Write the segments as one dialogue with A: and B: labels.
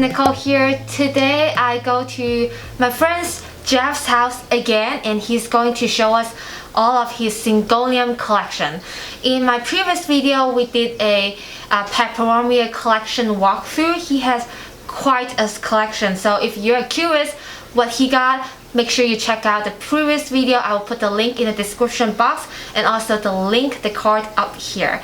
A: Nicole here. Today I go to my friend's Jeff's house again, and he's going to show us all of his Syngonium collection. In my previous video we did a Peperomia collection walkthrough. He has quite a collection, so if you're curious what he got, make sure you check out the previous video. I will put the link in the description box and also the card up here.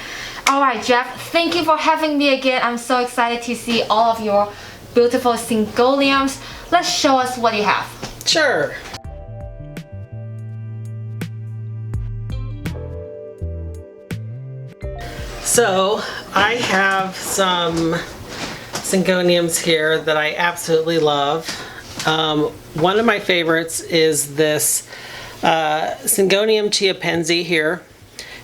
A: Alright Jeff, thank you for having me again. I'm so excited to see all of your beautiful Syngoniums. Let's show us what you have.
B: Sure. So I have some Syngoniums here that I absolutely love. One of my favorites is this Syngonium chiapense here.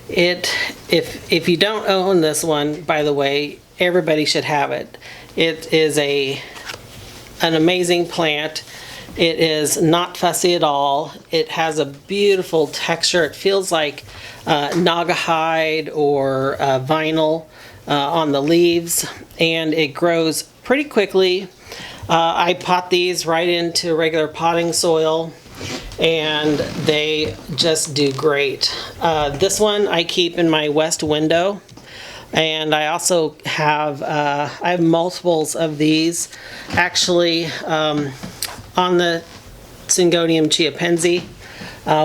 B: If you don't own this one, by the way, everybody should have it. It is an amazing plant. It is not fussy at all. It has a beautiful texture. It feels like naugahyde or vinyl on the leaves, and it grows pretty quickly. I pot these right into regular potting soil, and they just do great. This one I keep in my west window, and I also have I have multiples of these actually on the Syngonium chiapense.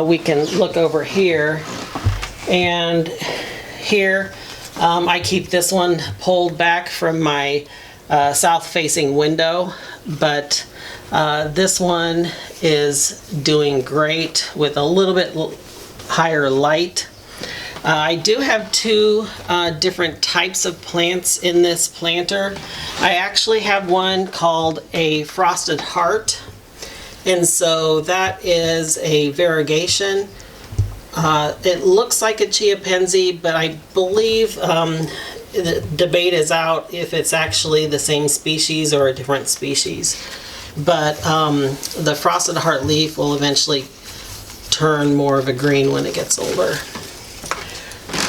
B: We can look over here, and here I keep this one pulled back from my south-facing window, but this one is doing great with a little bit higher light. I do have two different types of plants in this planter. I actually have one called a frosted heart, and so that is a variegation. It looks like a chiapense, but I believe the debate is out if it's actually the same species or a different species. But the frosted heart leaf will eventually turn more of a green when it gets older.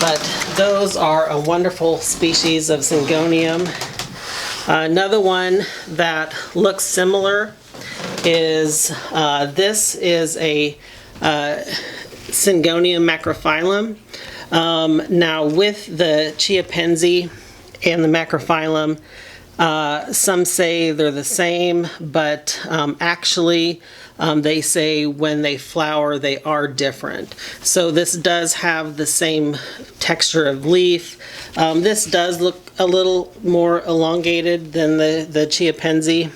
B: But those are a wonderful species of Syngonium. Another one that looks similar is this is a Syngonium macrophyllum. Now with the chiapense and the macrophyllum, some say they're the same, but actually they say when they flower they are different. So this does have the same texture of leaf. This does look a little more elongated than the chiapense,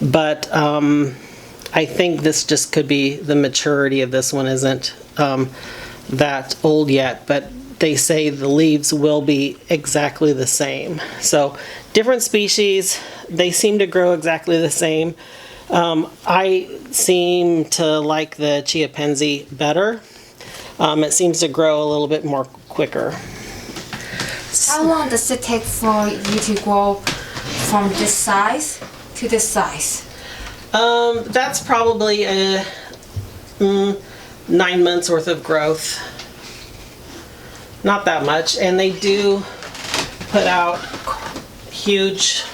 B: but I think this just could be the maturity of this one isn't that old yet, but they say the leaves will be exactly the same. So different species, they seem to grow exactly the same. I seem to like the chiapense better. It seems to grow a little bit more quicker.
A: How long does it take for you to grow from this size to this size?
B: That's probably 9 months worth of growth. Not that much, and they do put out huge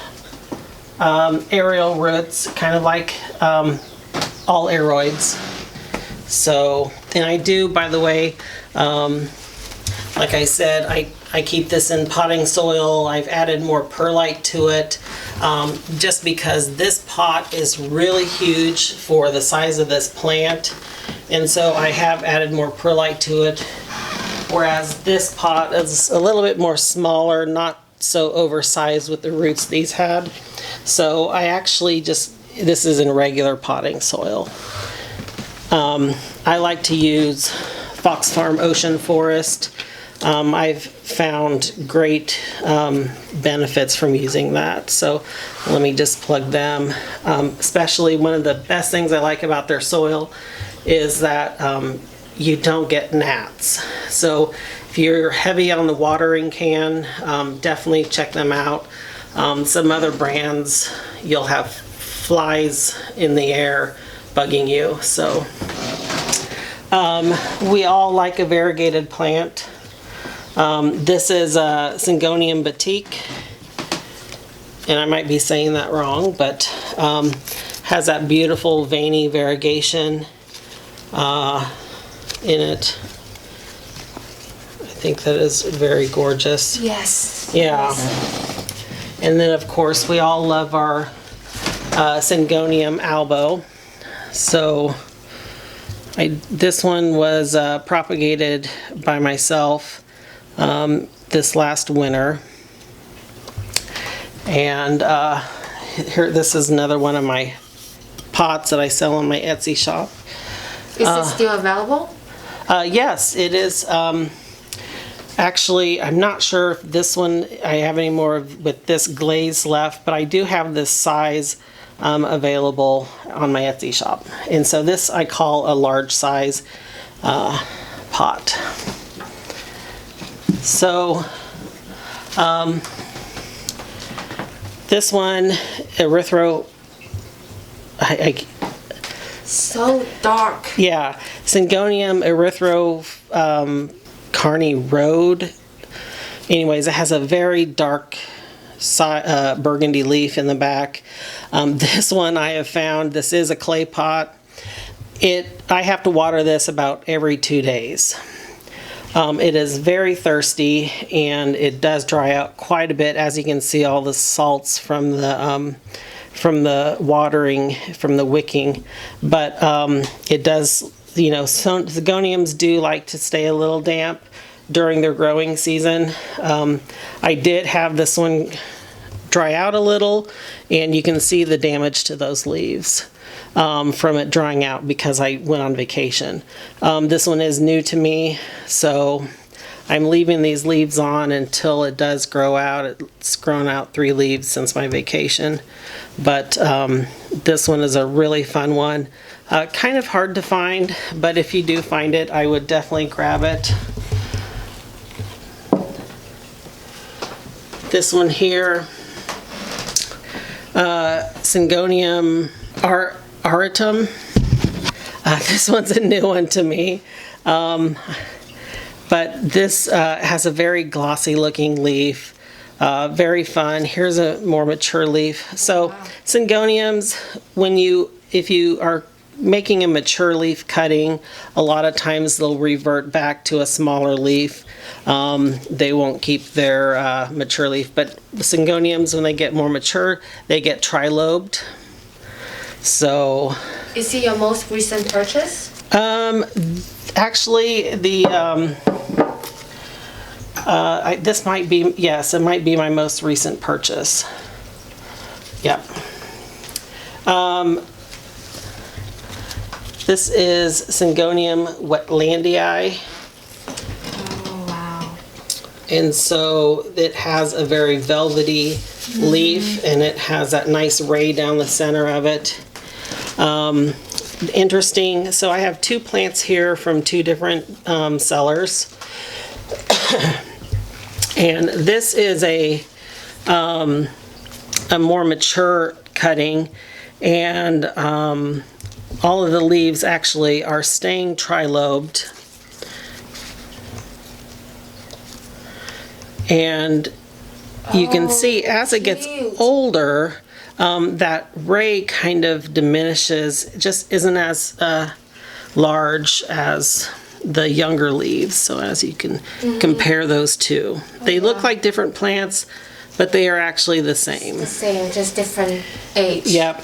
B: aerial roots, kind of like all Aroids. So, and I do, by the way, like I said, I keep this in potting soil. I've added more perlite to it just because this pot is really huge for the size of this plant, and so I have added more perlite to it, whereas this pot is a little bit more smaller, not so oversized with the roots these had. So I actually this is in regular potting soil. I like to use Fox Farm Ocean Forest. I've found great benefits from using that. So let me just plug them. Especially one of the best things I like about their soil is that you don't get gnats. So if you're heavy on the watering can, definitely check them out. Some other brands, you'll have flies in the air bugging you. So we all like a variegated plant. This is a Syngonium batik, and I might be saying that wrong, but has that beautiful veiny variegation in it. I think that is very gorgeous.
A: Yes.
B: Yeah. And then of course we all love our Syngonium albo. So this one was propagated by myself this last winter. And here, this is another one of my pots that I sell on my Etsy shop.
A: Is it still available?
B: Yes, it is. Actually, I'm not sure if this one, I have any more with this glaze left, but I do have this size available on my Etsy shop. And so this I call a large size pot. So this one, erythro,
A: so dark.
B: yeah, Syngonium erythro Carney Road. Anyways, it has a very dark burgundy leaf in the back. This one I have found, this is a clay pot. I have to water this about every 2 days. It is very thirsty and it does dry out quite a bit, as you can see all the salts from the watering, from the wicking. But it does, you know, some Syngoniums do like to stay a little damp during their growing season. I did have this one dry out a little, and you can see the damage to those leaves from it drying out because I went on vacation. This one is new to me, so I'm leaving these leaves on until it does grow out. It's grown out 3 leaves since my vacation, but this one is a really fun one. Kind of hard to find, but if you do find it, I would definitely grab it. This one here, Syngonium Arrowhead. This one's a new one to me. But this has a very glossy looking leaf. Very fun. Here's a more mature leaf. So Syngoniums, if you are making a mature leaf cutting, a lot of times they'll revert back to a smaller leaf. They won't keep their mature leaf, but the Syngoniums, when they get more mature, they get trilobed. So,
A: is it your most recent purchase?
B: Actually, this might be, yes, it might be my most recent purchase. Yep. This is Syngonium Wetlandii.
A: Oh, wow.
B: And so it has a very velvety leaf, and it has that nice ray down the center of it. Interesting. So I have 2 plants here from 2 different sellers. And this is a more mature cutting, and all of the leaves actually are staying trilobed. And you can see as it gets older, that ray kind of diminishes, just isn't as large as the younger leaves. So as you can compare those two, they look like different plants, but they are actually the same.
A: The same, just different age.
B: Yep.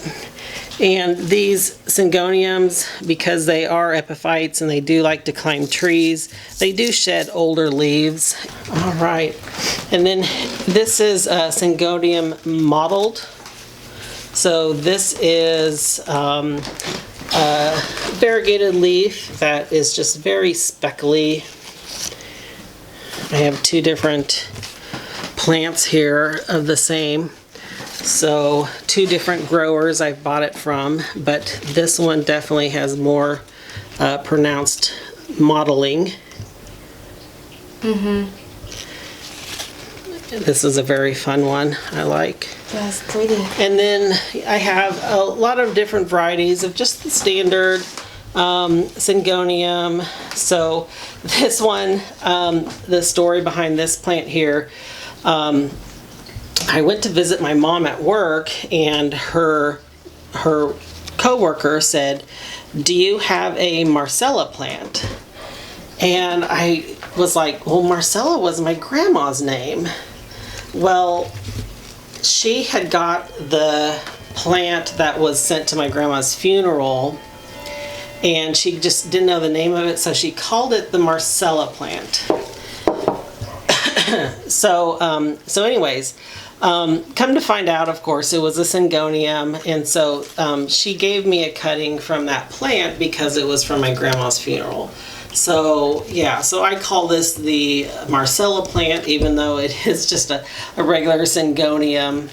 B: And these Syngoniums, because they are epiphytes and they do like to climb trees, they do shed older leaves. All right. And then this is Syngonium mottled. So this is a variegated leaf that is just very speckly. I have 2 different plants here of the same. So 2 different growers I've bought it from, but this one definitely has more pronounced mottling. This is a very fun one, I like.
A: Yeah, it's pretty.
B: And then I have a lot of different varieties of just the standard Syngonium. So this one, the story behind this plant here, I went to visit my mom at work, and her coworker said, "Do you have a Marcella plant?" And I was like, "Well, Marcella was my grandma's name." Well, she had got the plant that was sent to my grandma's funeral, and she just didn't know the name of it, so she called it the Marcella plant. So anyways, come to find out, of course, it was a Syngonium, and so she gave me a cutting from that plant because it was from my grandma's funeral. So yeah, so I call this the Marcella plant, even though it is just a regular Syngonium.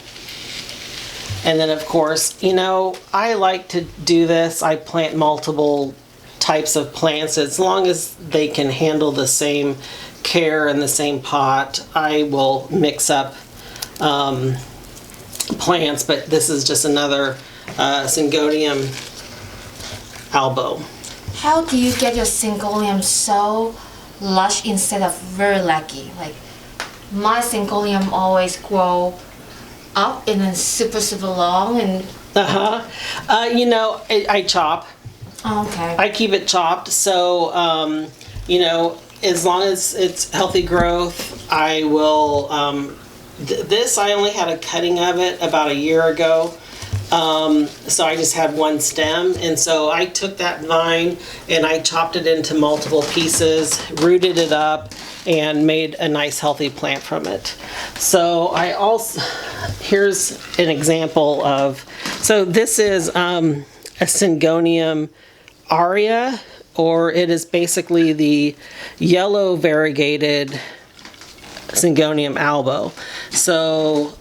B: And then, of course, you know, I like to do this. I plant multiple types of plants as long as they can handle the same care in the same pot. I will mix up plants, but this is just another Syngonium albo.
A: How do you get your Syngonium so lush instead of very leggy? Like my Syngonium always grow up and then super long and
B: you know, I chop.
A: oh, okay.
B: I keep it chopped, so you know, as long as it's healthy growth, I will. This I only had a cutting of it about a year ago, so I just had one stem, and so I took that vine and I chopped it into multiple pieces, rooted it up, and made a nice healthy plant from it. So I also, here's an example of, so this is a Syngonium aria, or it is basically the yellow variegated Syngonium albo. So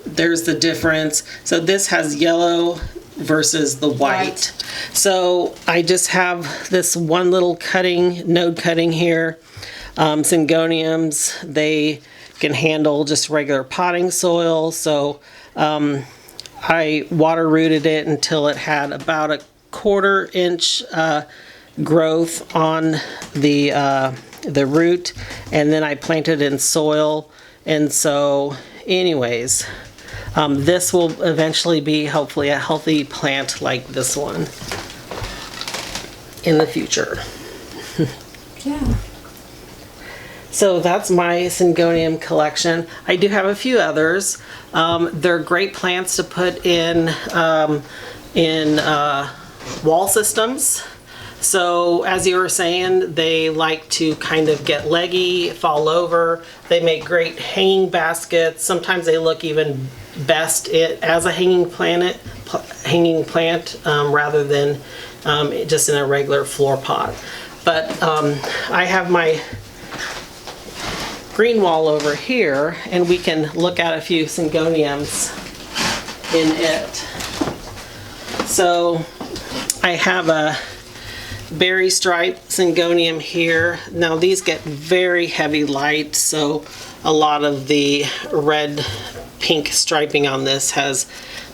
B: there's the difference. So this has yellow versus the white. So I just have this one little cutting, node cutting here. Syngoniums, they can handle just regular potting soil. So I water rooted it until it had about a 1/4 inch growth on the root, and then I planted in soil. And so anyways, this will eventually be hopefully a healthy plant like this one in the future.
A: Yeah.
B: So that's my Syngonium collection. I do have a few others. They're great plants to put in wall systems. So as you were saying, they like to kind of get leggy, fall over. They make great hanging baskets. Sometimes they look even best as a hanging plant rather than just in a regular floor pot. But I have my green wall over here, and we can look at a few Syngoniums in it. So I have a berry stripe Syngonium here. Now these get very heavy light, so a lot of the red pink striping on this has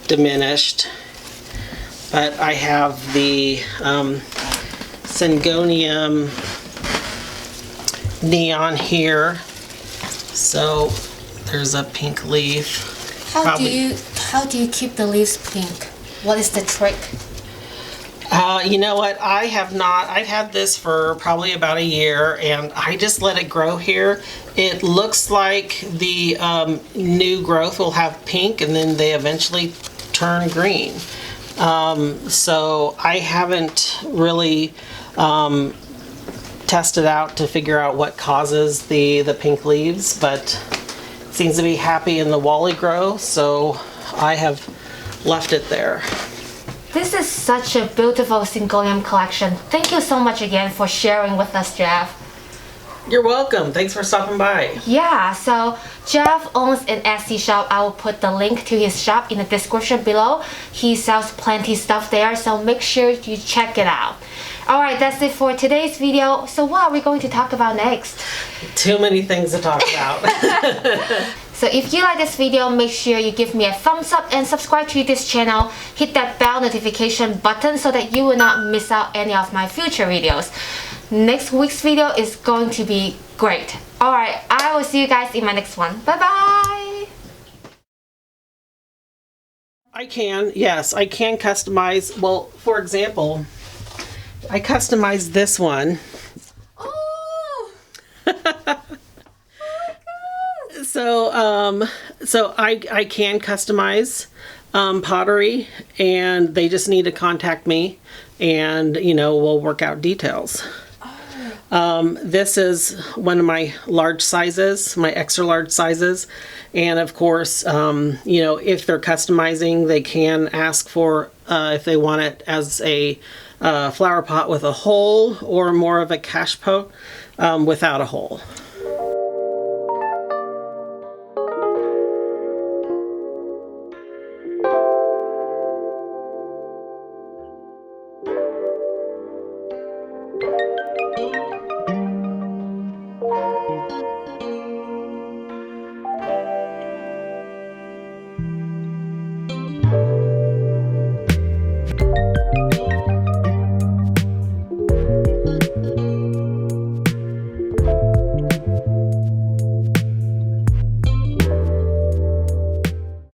B: diminished. But I have the Syngonium neon here. So there's a pink leaf.
A: How do you keep the leaves pink? What is the trick?
B: You know what? I've had this for probably about a year, and I just let it grow here. It looks like the new growth will have pink, and then they eventually turn green. So I haven't really tested out to figure out what causes the pink leaves, but it seems to be happy in the wally grow, so I have left it there.
A: This is such a beautiful Syngonium collection. Thank you so much again for sharing with us, Jeff.
B: You're welcome. Thanks for stopping by.
A: Yeah, so Jeff owns an Etsy shop. I will put the link to his shop in the description below. He sells plenty stuff there, so make sure you check it out. Alright, that's it for today's video. So what are we going to talk about next?
B: Too many things to talk about.
A: So if you like this video, make sure you give me a thumbs up and subscribe to this channel. Hit that bell notification button so that you will not miss out any of my future videos. Next week's video is going to be great. Alright, I will see you guys in my next one. Bye bye!
B: I can, yes, I can customize. Well, for example, I customized this one.
A: Oh!
B: So I can customize pottery, and they just need to contact me, and we'll work out details. This is one of my large sizes, my extra large sizes, and of course, if they're customizing, they can ask for if they want it as a flower pot with a hole or more of a cache pot without a hole.